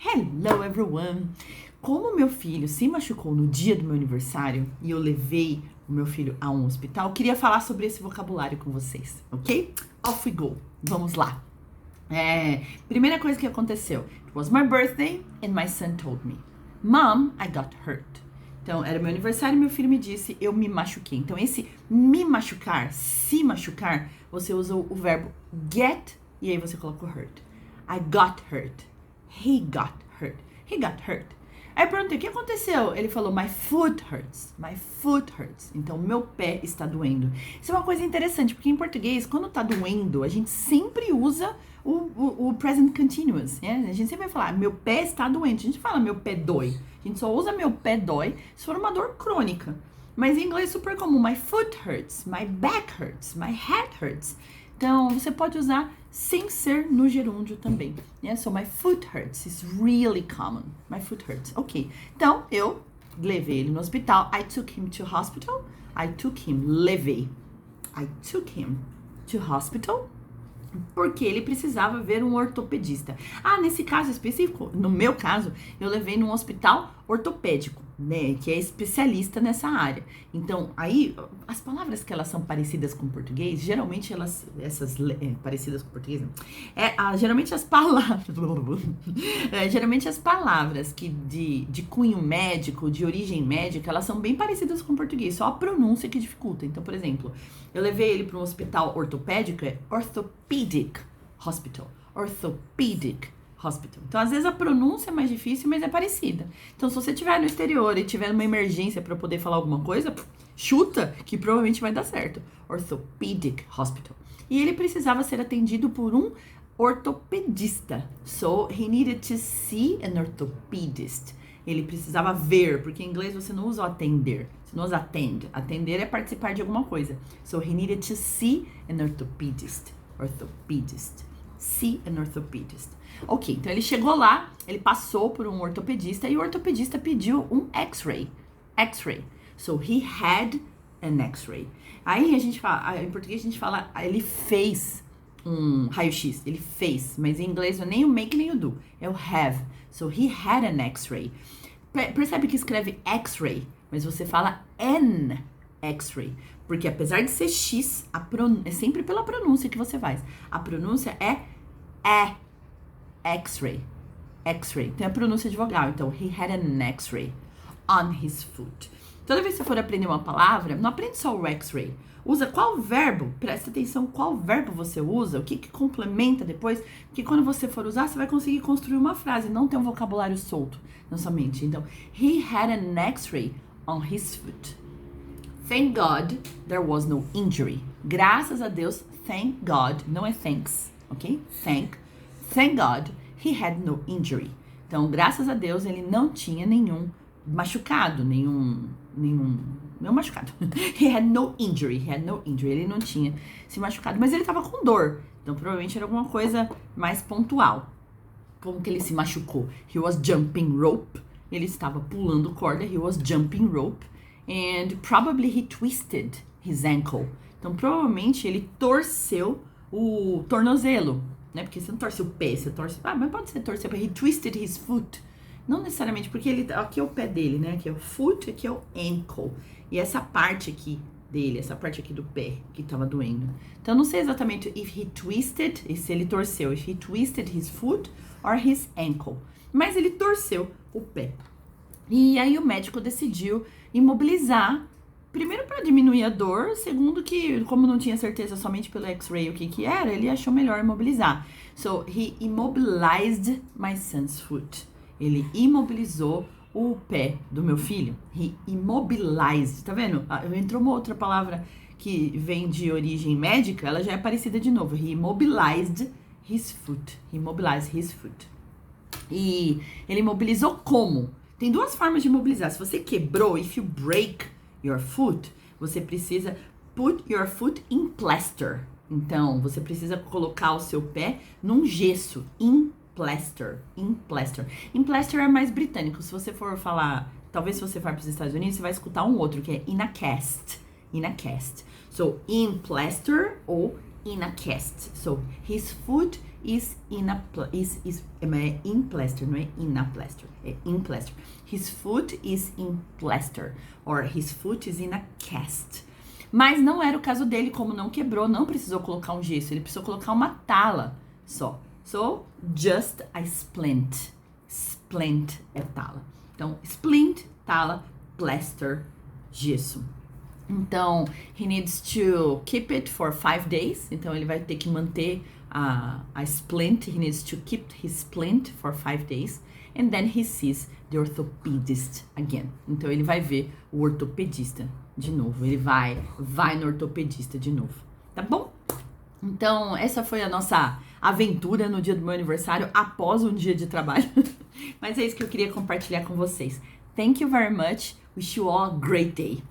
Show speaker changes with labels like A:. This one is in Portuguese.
A: Hello everyone! Como meu filho se machucou no dia do meu aniversário e eu levei o meu filho a um hospital, eu queria falar sobre esse vocabulário com vocês, ok? Off we go! Vamos lá! Primeira coisa que aconteceu. It was my birthday and my son told me, Mom, I got hurt. Então, era meu aniversário e meu filho me disse, eu me machuquei. Então, esse me machucar, se machucar, você usa o verbo get e aí você coloca o hurt. I got hurt. He got hurt. He got hurt. Aí eu perguntei, o que aconteceu? Ele falou, my foot hurts. My foot hurts. Então, meu pé está doendo. Isso é uma coisa interessante, porque em português, quando tá doendo, a gente sempre usa o present continuous, né? A gente sempre vai falar, meu pé está doente. A gente fala, meu pé dói. A gente só usa meu pé dói se for uma dor crônica. Mas em inglês é super comum. My foot hurts. My back hurts. My head hurts. Então, você pode usar sem ser no gerúndio também. Yeah? So, my foot hurts is really common. My foot hurts. Ok. Então, eu levei ele no hospital. I took him to hospital. Levei. I took him to hospital. Porque ele precisava ver um ortopedista. Nesse caso específico, no meu caso, eu levei num hospital ortopédico, né, que é especialista nessa área. Então, aí, as palavras que elas são parecidas com o português, geralmente parecidas com o português, não. Geralmente as palavras, geralmente as palavras que de cunho médico, de origem médica, elas são bem parecidas com o português, só a pronúncia que dificulta. Então, por exemplo, eu levei ele para um hospital ortopédico, é orthopedic hospital, orthopedic hospital. Então, às vezes a pronúncia é mais difícil, mas é parecida. Então, se você estiver no exterior e tiver uma emergência para poder falar alguma coisa, chuta, que provavelmente vai dar certo. Orthopedic hospital. E ele precisava ser atendido por um ortopedista. So, he needed to see an orthopedist. Ele precisava ver, porque em inglês você não usa o atender, você não usa attend. Atender é participar de alguma coisa. So, he needed to see an orthopedist. Orthopedist. See an orthopedist. Ok, então ele chegou lá, ele passou por um ortopedista e o ortopedista pediu um X-ray. X-ray. So, he had an X-ray. Aí a gente fala, em português a gente fala, ele fez um raio-x, ele fez, mas em inglês não é nem o make nem o do, é o have. So, he had an X-ray. Percebe que escreve X-ray, mas você fala an X-ray. Porque apesar de ser X, é sempre pela pronúncia que você faz. A pronúncia é X-ray. X-ray. Tem a pronúncia de vogal. Então, he had an X-ray on his foot. Toda vez que você for aprender uma palavra, não aprende só o X-ray. Usa qual verbo, presta atenção qual verbo você usa, o que complementa depois, porque quando você for usar, você vai conseguir construir uma frase, não ter um vocabulário solto na sua mente. Então, he had an X-ray on his foot. Thank God there was no injury. Graças a Deus, thank God, não é thanks, ok? Thank God he had no injury. Então, graças a Deus, ele não tinha nenhum machucado, nenhum machucado. He had no injury. Ele não tinha se machucado, mas ele tava com dor. Então, provavelmente era alguma coisa mais pontual. Como que ele se machucou? He was jumping rope. Ele estava pulando corda. He was jumping rope. And probably he twisted his ankle. Então, provavelmente ele torceu o tornozelo, né? Porque você não torce o pé, você torce... mas pode ser torcer, he twisted his foot. Não necessariamente, porque ele, aqui é o pé dele, né? Aqui é o foot, aqui é o ankle. E essa parte aqui dele, essa parte aqui do pé que tava doendo. Então, eu não sei exatamente if he twisted, se ele torceu, if he twisted his foot or his ankle. Mas ele torceu o pé. E aí o médico decidiu imobilizar, primeiro para diminuir a dor, segundo que, como não tinha certeza somente pelo X-ray o que era, ele achou melhor imobilizar. So, he immobilized my son's foot. Ele imobilizou o pé do meu filho. He immobilized. Tá vendo? Entrou uma outra palavra que vem de origem médica, ela já é parecida de novo. He immobilized his foot. He immobilized his foot. E ele imobilizou como? Tem duas formas de imobilizar. Se você quebrou, if you break your foot, você precisa put your foot in plaster. Então, você precisa colocar o seu pé num gesso, in plaster. In plaster é mais britânico. Se você for falar, talvez se você for para os Estados Unidos, você vai escutar um outro, que é in a cast. So, in plaster ou in a cast. So, his foot is in in plaster, não é in a plaster, é in plaster. His foot is in plaster, or his foot is in a cast. Mas não era o caso dele, como não quebrou, não precisou colocar um gesso, ele precisou colocar uma tala só. So, just a splint. Splint é tala. Então, splint, tala, plaster, gesso. Então, he needs to keep it for 5 days. Então, ele vai ter que manter a splint. He needs to keep his splint for 5 days. And then he sees the orthopedist again. Então, ele vai ver o ortopedista de novo. Ele vai no ortopedista de novo. Tá bom? Então, essa foi a nossa aventura no dia do meu aniversário, após um dia de trabalho. Mas é isso que eu queria compartilhar com vocês. Thank you very much. Wish you all a great day.